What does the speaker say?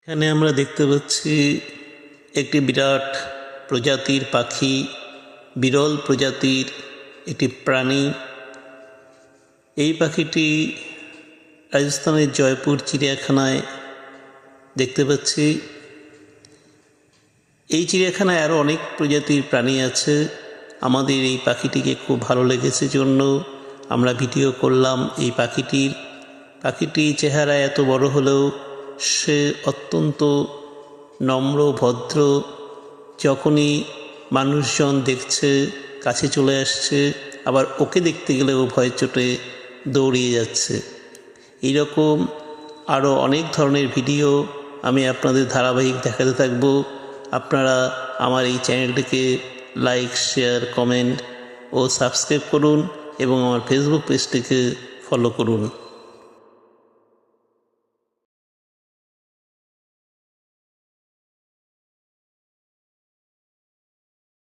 এখানে আমরা দেখতে পাচ্ছি একটি বিরাট প্রজাতির পাখি, বিরল প্রজাতির একটি প্রাণী। এই পাখিটি রাজস্থানের জয়পুর চিড়িয়াখানায় দেখতে পাচ্ছি। এই চিড়িয়াখানায় আরও অনেক প্রজাতির প্রাণী আছে। আমাদের এই পাখিটিকে খুব ভালো লেগেছে জন্য আমরা ভিডিও করলাম এই পাখিটি চেহারা এত বড় হলেও সে অত্যন্ত নম্র ভদ্র। যখনই মানুষজন দেখছে কাছে চলে আসছে, আবার ওকে দেখতে গেলেও ভয় চোটে দৌড়িয়ে যাচ্ছে। এইরকম আরও অনেক ধরনের ভিডিও আমি আপনাদের ধারাবাহিক দেখাতে থাকব। আপনারা আমার এই চ্যানেলটিকে লাইক, শেয়ার, কমেন্ট ও সাবস্ক্রাইব করুন এবং আমার ফেসবুক পেজটিকে ফলো করুন।